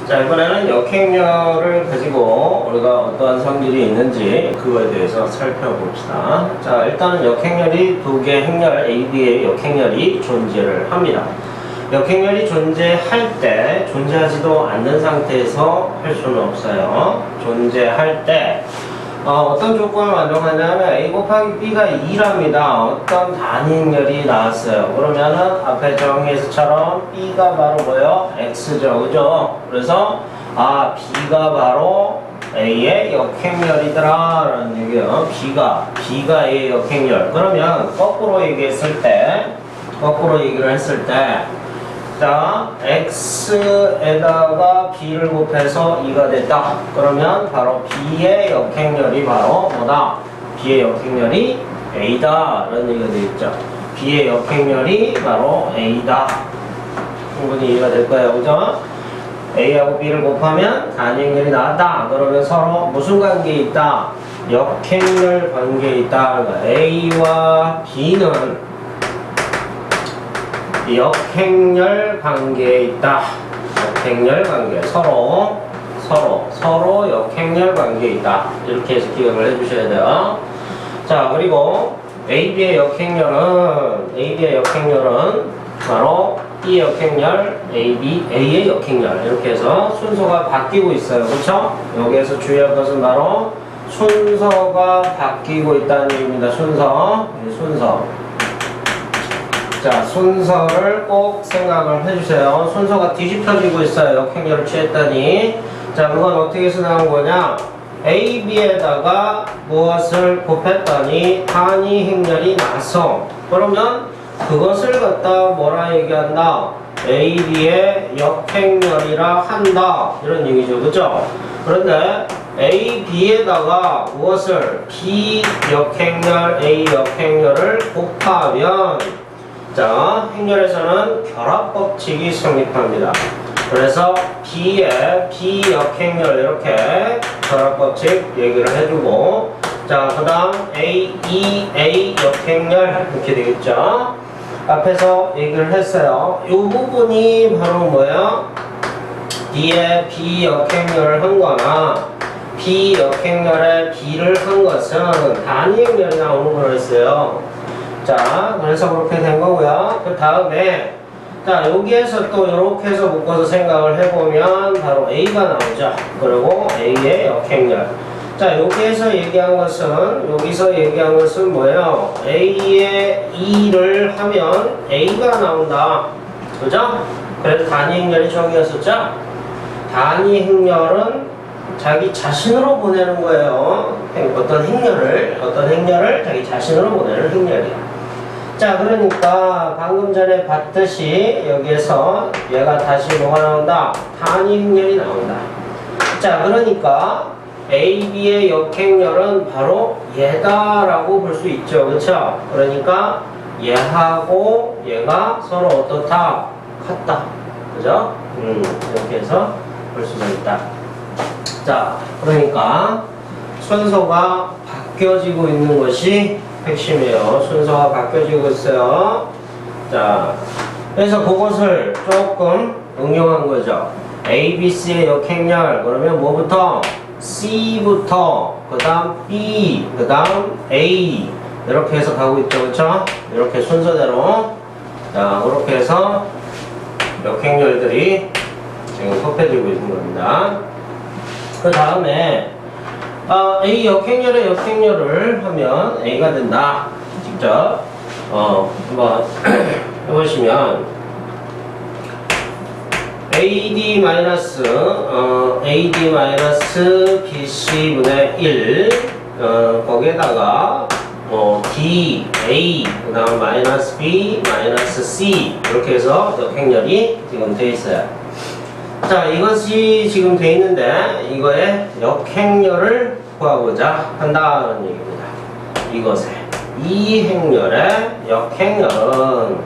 자, 이번에는 역행렬을 가지고 우리가 어떠한 성질이 있는지 그거에 대해서 살펴봅시다. 자, 일단은 역행렬이 두 개 행렬 A, B의 역행렬이 존재를 합니다. 역행렬이 존재할 때 존재하지도 않는 상태에서 할 수는 없어요. 존재할 때 어떤 조건을 만족하냐면 A 곱하기 B가 2랍니다. 어떤 단위행렬이 나왔어요. 그러면은 앞에 정의에서처럼 B가 바로 뭐예요? X죠. 그죠? 그래서 B가 바로 A의 역행렬이더라 라는 얘기예요. B가 A의 역행렬. 그러면 거꾸로 얘기를 했을 때 자, x에다가 b를 곱해서 2가 됐다. 그러면 바로 b의 역행렬이 바로 뭐다? b의 역행렬이 a다. 라는 얘기가 되겠죠. b의 역행렬이 바로 a다. 충분히 이해가 될 거예요. 그죠? a하고 b를 곱하면 단위행렬이 나왔다. 그러면 서로 무슨 관계에 있다? 역행렬 관계에 있다. 그러니까 a와 b는 역행렬 관계에 있다. 역행렬 관계. 서로 역행렬 관계에 있다. 이렇게 해서 기억을 해주셔야 돼요. 자, 그리고 AB의 역행렬은 바로 B의 역행렬, A의 역행렬. 이렇게 해서 순서가 바뀌고 있어요. 그쵸? 여기에서 주의할 것은 바로 순서가 바뀌고 있다는 얘기입니다. 순서. 자, 순서를 꼭 생각을 해주세요. 순서가 뒤집혀지고 있어요. 역행렬을 취했더니. 자, 그건 어떻게 해서 나온 거냐? A, B에다가 무엇을 곱했더니 단위행렬이 나서. 그러면 그것을 갖다 뭐라 얘기한다? A, B의 역행렬이라 한다. 이런 얘기죠. 그죠? 그런데 A, B에다가 무엇을? B 역행렬, A 역행렬을 곱하면 자, 행렬에서는 결합법칙이 성립합니다. 그래서 B의 B 역행렬 이렇게 결합법칙 얘기를 해주고 자, 그 다음 A, E, A 역행렬 이렇게 되겠죠. 앞에서 얘기를 했어요. 이 부분이 바로 뭐예요? B의 B 역행렬을 한 거나 B 역행렬에 B를 한 것은 단위행렬이 나오는 거라 했어요. 자, 그래서 그렇게 된 거고요. 그 다음에 자, 여기에서 또 이렇게 해서 묶어서 생각을 해보면 바로 A가 나오죠. 그리고 A의 역행렬. 자, 여기서 얘기한 것은 뭐예요? A의 2를 하면 A가 나온다. 그죠? 그래서 단위행렬이 저기였었죠? 단위행렬은 자기 자신으로 보내는 거예요. 어떤 행렬을 자기 자신으로 보내는 행렬이야. 자, 그러니까 방금 전에 봤듯이 여기에서 얘가 다시 뭐가 나온다? 단위행렬이 나온다. 자, 그러니까 A, B의 역행렬은 바로 얘다라고 볼 수 있죠. 그렇죠? 그러니까 얘하고 얘가 서로 어떻다? 같다. 그죠? 이렇게 해서 볼 수가 있다. 자, 그러니까 순서가 바뀌어지고 있는 것이 핵심이에요. 순서가 바뀌어지고 있어요. 자, 그래서 그것을 조금 응용한 거죠. A, B, C의 역행렬. 그러면 뭐부터? C부터, 그 다음 B, 그 다음 A. 이렇게 해서 가고 있죠. 그렇죠? 이렇게 순서대로. 자, 그렇게 해서 역행렬들이 지금 곱해지고 있는 겁니다. 그 다음에 A 역행렬의 역행렬을 하면 A가 된다. 직접 한번 해보시면 AD BC분의 1 거기에다가 D, A, 그 다음 마이너스 B, 마이너스 C 이렇게 해서 역행렬이 지금 되어 있어요. 자, 이것이 지금 돼 있는데 이거의 역행렬을 구하고자 한다는 얘기입니다. 이것의 이 행렬의 역행렬은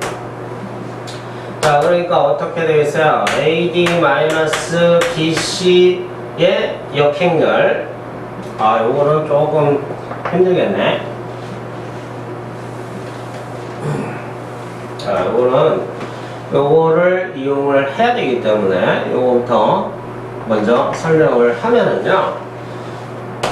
자, 그러니까 어떻게 되겠어요? AD-BC의 역행렬. 요거는 조금 힘들겠네. 자, 요거를 이용을 해야 되기 때문에 요거부터 먼저 설명을 하면은요.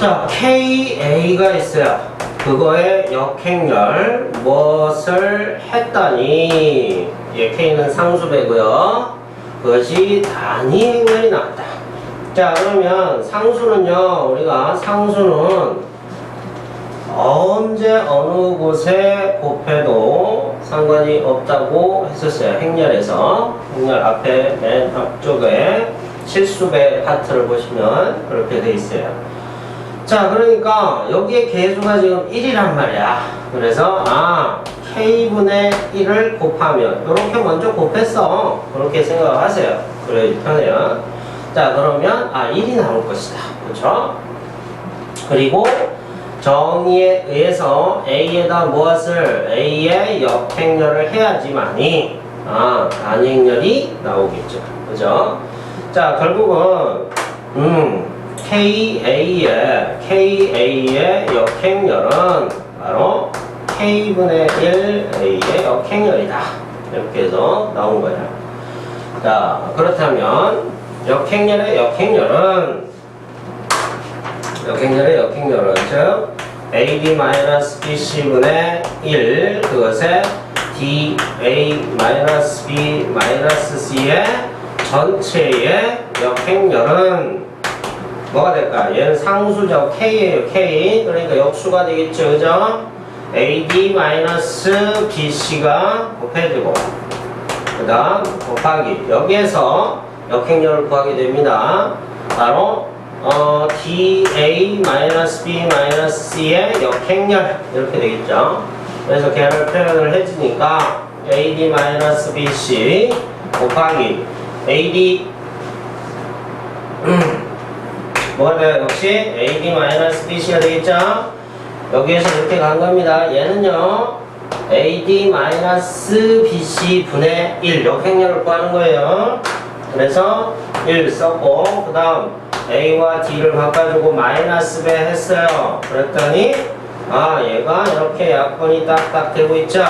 자, KA가 있어요. 그거의 역행렬 무엇을 했더니 K는 상수배고요. 그것이 단위 행렬이 나왔다. 자, 그러면 상수는요. 우리가 상수는 언제 어느 곳에 곱해도 상관이 없다고 했었어요. 행렬에서. 행렬 앞에 맨 앞쪽에 실수배 파트를 보시면 그렇게 돼 있어요. 자, 그러니까 여기에 개수가 지금 1이란 말이야. 그래서 K분의 1을 곱하면 이렇게 먼저 곱했어. 그렇게 생각하세요. 그래 편해요. 자, 그러면 1이 나올 것이다. 그렇죠? 그리고 정의에 의해서 A에다 무엇을 A의 역행렬을 해야지만이 단행렬이 나오겠죠. 그죠? 자, 결국은 KA의 역행렬은 바로 K분의 1 A의 역행렬이다. 이렇게 해서 나온 거예요. 자, 그렇다면 역행렬의 역행렬은 즉 AD-BC분의 1 그것에 DA-B-C의 전체의 역행렬은 뭐가 될까? 얘는 상수죠. K예요. K. 그러니까 역수가 되겠죠. 그죠? AD-BC가 곱해지고 그 다음 곱하기 여기에서 역행렬을 구하게 됩니다. 바로 DA-B-C의 역행렬 이렇게 되겠죠. 그래서 걔를 표현을 해주니까 AD-BC 곱하기 AD 뭐가 돼요? 역시 AD-BC가 되겠죠. 여기에서 이렇게 간 겁니다. 얘는요 AD-BC 분의 1 역행렬을 구하는 거예요. 그래서 1 썼고 그 다음 A와 D를 바꿔주고 마이너스 배 했어요. 그랬더니 얘가 이렇게 약분이 딱딱 되고 있죠.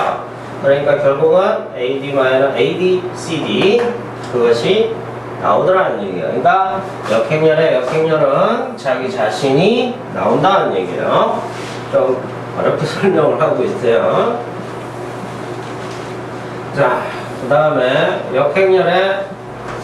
그러니까 결국은 AD-CD 그것이 나오더라는 얘기예요. 그러니까 역행렬은 자기 자신이 나온다는 얘기예요. 좀 어렵게 설명을 하고 있어요. 자, 그 다음에 역행렬의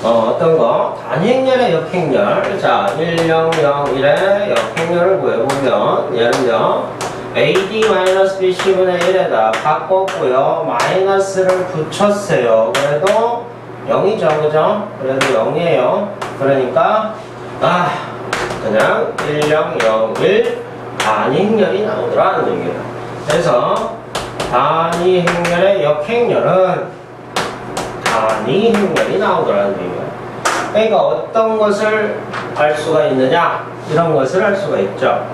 어떤 거? 단행렬의 역행렬. 자, 1001의 역행렬을 구해보면 얘는요 AD-BC분의 1에다 바꿨고요 마이너스를 붙였어요. 그래도 0이죠. 그죠? 그래도 0이에요. 그러니까 그냥 1001 단위행렬이 나오더라는 얘기예요. 그래서 단위행렬의 역행렬은 단위행렬이 나오더라는 얘기예요. 그러니까 어떤 것을 알 수가 있느냐? 이런 것을 알 수가 있죠.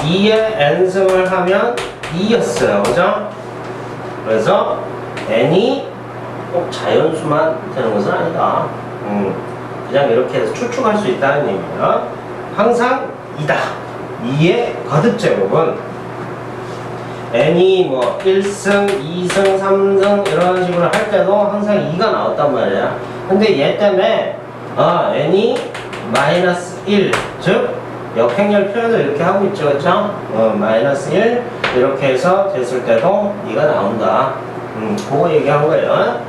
2의 n승을 하면 2였어요. 그죠? 그래서 n이 꼭 자연수만 되는 것은 아니다. 그냥 이렇게 해서 추측할 수 있다는 얘기예요. 항상 2다. 2의 거듭제곱은 n이 뭐 1승, 2승, 3승 이런 식으로 할 때도 항상 2가 나왔단 말이야. 근데 얘 때문에 n이 마이너스 1, 즉 역행렬 표현을 이렇게 하고 있죠. 그렇죠? 마이너스 1 이렇게 해서 됐을 때도 2가 나온다. 그거 얘기한 거예요.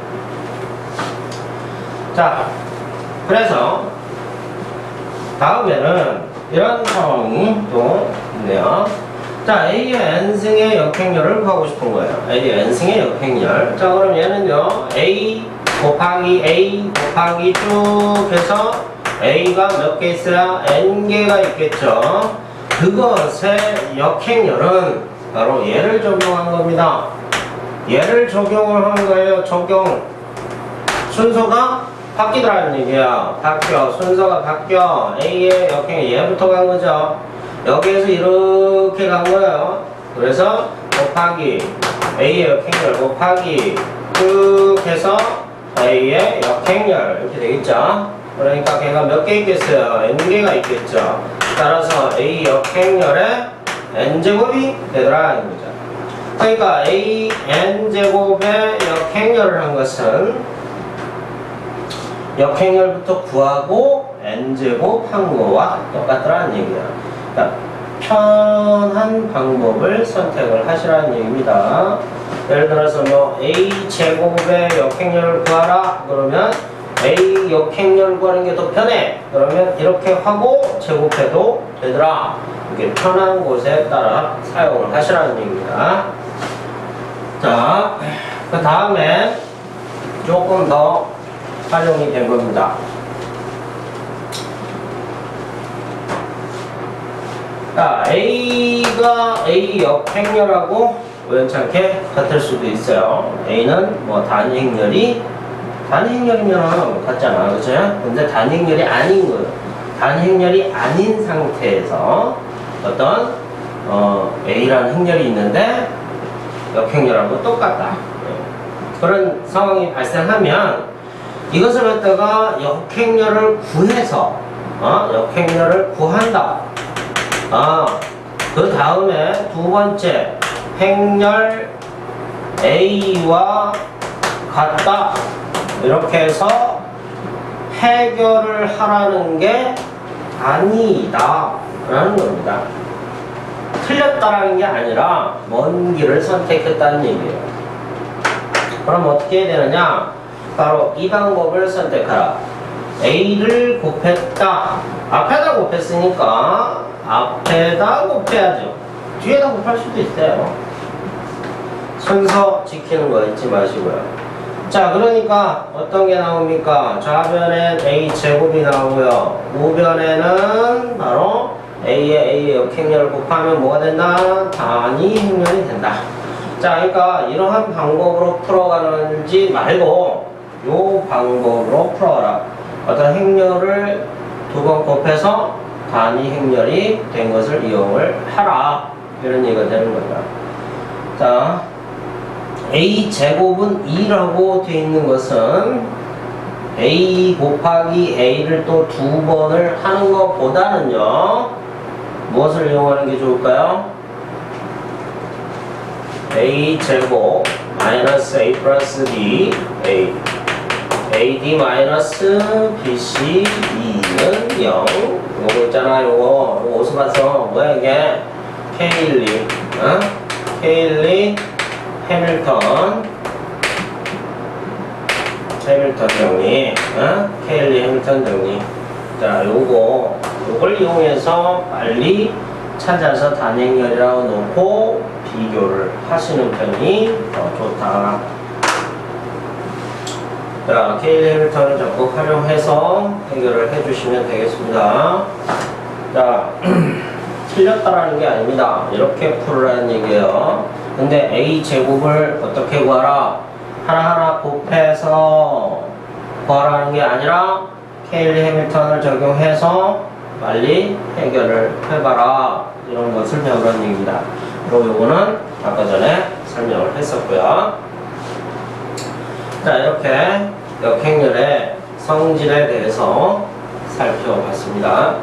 자, 그래서 다음에는 이런 상황이 또 있네요. 자, A의 n승의 역행렬을 구하고 싶은 거예요. A의 n승의 역행렬. 자, 그럼 얘는요 A 곱하기 쭉 해서 A가 몇 개 있어야 n개가 있겠죠. 그것의 역행렬은 바로 얘를 적용한 겁니다. 얘를 적용을 한 거예요. 적용. 순서가 바뀌더라는 얘기야. 순서가 바뀌어. A의 역행이 얘부터 간 거죠. 여기에서 이렇게 간 거예요. 그래서 곱하기 A의 역행렬 곱하기 쭉 해서 A의 역행렬 이렇게 되겠죠. 그러니까 걔가 몇 개 있겠어요? n개가 있겠죠. 따라서 A 역행렬의 n제곱이 되더라는 거죠. 그러니까 A n제곱의 역행렬을 한 것은 역행렬부터 구하고 n제곱한 거와 똑같더라는 얘기야. 그러니까 편한 방법을 선택을 하시라는 얘기입니다. 예를 들어서 뭐 a제곱의 역행렬을 구하라 그러면 a 역행렬 구하는 게 더 편해 그러면 이렇게 하고 제곱해도 되더라. 이렇게 편한 곳에 따라 사용을 하시라는 얘기입니다. 자, 그 다음에 조금 더 활용이 된 겁니다. 자, A가 A 역행렬하고 우연찮게 같을 수도 있어요. A는 뭐 단위행렬이면 같잖아, 그죠? 근데 단위행렬이 아닌 거예요. 단위행렬이 아닌 상태에서 어떤 A라는 행렬이 있는데 역행렬하고 똑같다. 그런 상황이 발생하면 이것을 갖다가 역행렬을 구해서 역행렬을 구한다. 그 다음에 두 번째 행렬 A와 같다. 이렇게 해서 해결을 하라는 게 아니다 라는 겁니다. 틀렸다라는 게 아니라 먼 길을 선택했다는 얘기예요. 그럼 어떻게 해야 되느냐? 바로 이 방법을 선택하라. A를 곱했다. 앞에다 곱했으니까 앞에다 곱해야죠. 뒤에다 곱할 수도 있어요. 순서 지키는 거 잊지 마시고요. 자, 그러니까 어떤 게 나옵니까? 좌변엔 A제곱이 나오고요. 우변에는 바로 A의 역행렬을 곱하면 뭐가 된다? 단위행렬이 된다. 자, 그러니까 이러한 방법으로 풀어가는지 말고 요 방법으로 풀어라. 어떤 행렬을 두 번 곱해서 단위행렬이 된 것을 이용을 하라. 이런 얘기가 되는 겁니다. 자, A제곱은 2라고 되어 있는 것은 A 곱하기 A를 또 두 번을 하는 것보다는요, 무엇을 이용하는 게 좋을까요? A제곱 마이너스 A 플러스 B AD 마이너스 BC 2는 0. 요거 있잖아, 요거 어디서 봤어? 뭐야 이게? K12 K12 해밀턴 정리 K12 해밀턴 정리. 자, 요걸 이용해서 빨리 찾아서 단행렬이라고 놓고 비교를 하시는 편이 더 좋다. 자, K12 해밀턴을 적극 활용해서 해결을 해주시면 되겠습니다. 자, 틀렸다라는 게 아닙니다. 이렇게 풀으라는 얘기예요. 근데 A제곱을 어떻게 구하라? 하나하나 곱해서 구하라는 게 아니라 K12 해밀턴을 적용해서 빨리 해결을 해봐라. 이런 것을 배우라는 얘기입니다. 그리고 요거는 아까 전에 설명을 했었고요. 자, 이렇게 역행렬의 성질에 대해서 살펴봤습니다.